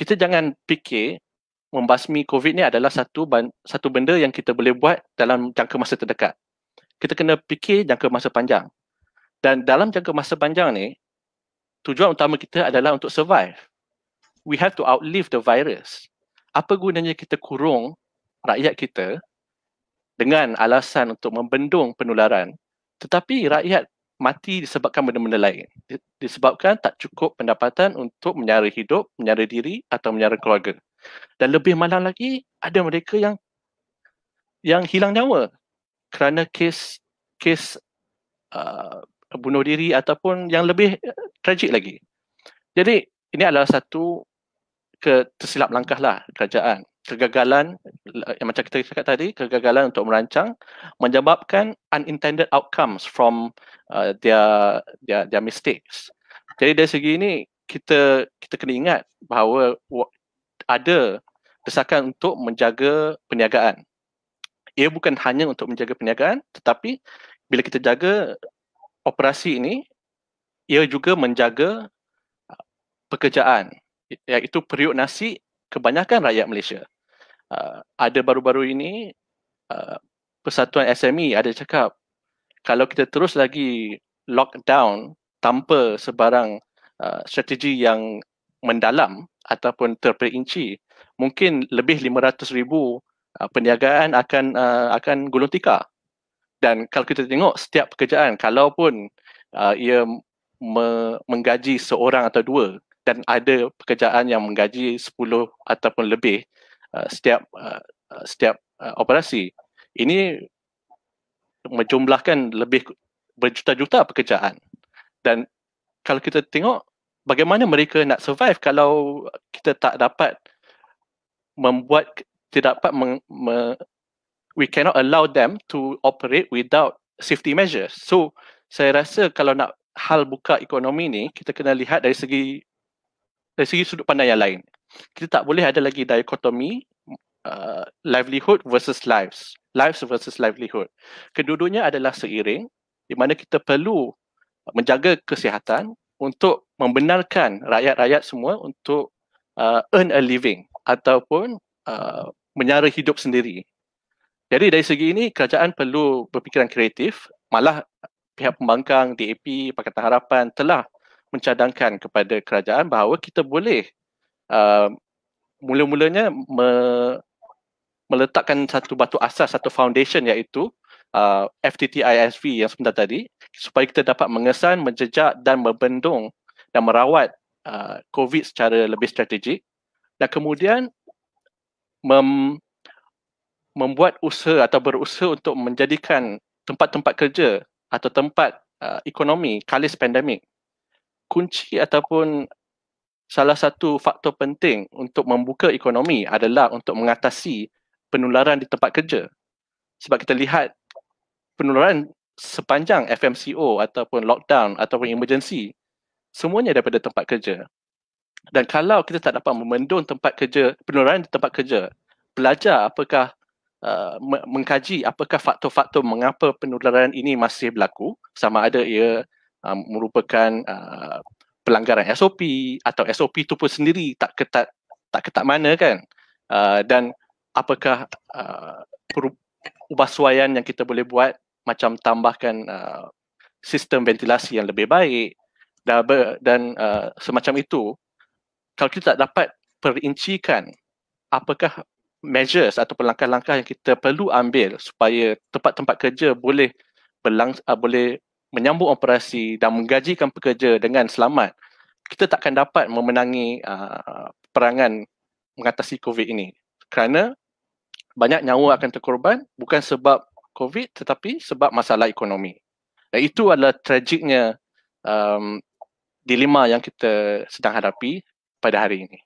kita jangan fikir membasmi COVID ni adalah satu benda yang kita boleh buat dalam jangka masa terdekat. Kita kena fikir jangka masa panjang. Dan dalam jangka masa panjang ni, tujuan utama kita adalah untuk survive. We have to outlive the virus. Apa gunanya kita kurung rakyat kita dengan alasan untuk membendung penularan, tetapi rakyat mati disebabkan benda-benda lain. Disebabkan tak cukup pendapatan untuk menyara hidup, menyara diri atau menyara keluarga. Dan lebih malang lagi, ada mereka yang hilang nyawa kerana kes bunuh diri ataupun yang lebih tragik lagi. Jadi ini adalah satu tersilap langkah lah kerajaan. Kegagalan, yang macam kita cakap tadi, kegagalan untuk merancang menyebabkan unintended outcomes from their mistakes. Jadi dari segi ini kita kena ingat bahawa ada desakan untuk menjaga perniagaan. Ia bukan hanya untuk menjaga perniagaan, tetapi bila kita jaga operasi ini, ia juga menjaga pekerjaan, iaitu periuk nasi kebanyakan rakyat Malaysia. Ada baru-baru ini Persatuan SME ada cakap kalau kita terus lagi lockdown tanpa sebarang strategi yang mendalam ataupun terperinci, mungkin lebih 500,000 perniagaan akan gulung tikar. Dan kalau kita tengok setiap pekerjaan, kalaupun ia menggaji seorang atau dua, dan ada pekerjaan yang menggaji 10 ataupun lebih setiap operasi, ini menjumlahkan lebih berjuta-juta pekerjaan. Dan kalau kita tengok bagaimana mereka nak survive kalau kita tak dapat we cannot allow them to operate without safety measures. So saya rasa kalau nak hal buka ekonomi ni, kita kena lihat dari segi sudut pandang yang lain. Kita tak boleh ada lagi dikotomi livelihood versus lives versus livelihood. Kedua-duanya adalah seiring, di mana kita perlu menjaga kesihatan untuk membenarkan rakyat-rakyat semua untuk earn a living ataupun menyara hidup sendiri. Jadi dari segi ini, kerajaan perlu berfikiran kreatif. Malah pihak pembangkang, DAP, Pakatan Harapan telah mencadangkan kepada kerajaan bahawa kita boleh mula-mulanya meletakkan satu batu asas, satu foundation, iaitu FTT-ISV yang sebentar tadi, supaya kita dapat mengesan, menjejak dan membendung dan merawat COVID secara lebih strategik, dan kemudian membuat usaha atau berusaha untuk menjadikan tempat-tempat kerja atau tempat ekonomi kalis pandemik. Kunci ataupun salah satu faktor penting untuk membuka ekonomi adalah untuk mengatasi penularan di tempat kerja. Sebab kita lihat penularan sepanjang FMCO ataupun lockdown ataupun emergency, semuanya daripada tempat kerja. Dan kalau kita tak dapat membendung tempat kerja, penularan di tempat kerja, belajar mengkaji apakah faktor-faktor mengapa penularan ini masih berlaku, sama ada ia merupakan pelanggaran SOP atau SOP itu pun sendiri tak ketat mana kan, dan apakah ubahsuaian yang kita boleh buat, macam tambahkan sistem ventilasi yang lebih baik dan semacam itu. Kalau kita tak dapat perincikan apakah measures atau langkah-langkah yang kita perlu ambil supaya tempat-tempat kerja boleh menyambung operasi dan menggajikan pekerja dengan selamat, kita takkan dapat memenangi perangan mengatasi COVID ini. Kerana banyak nyawa akan terkorban bukan sebab COVID tetapi sebab masalah ekonomi. Dan itu adalah tragiknya dilema yang kita sedang hadapi pada hari ini.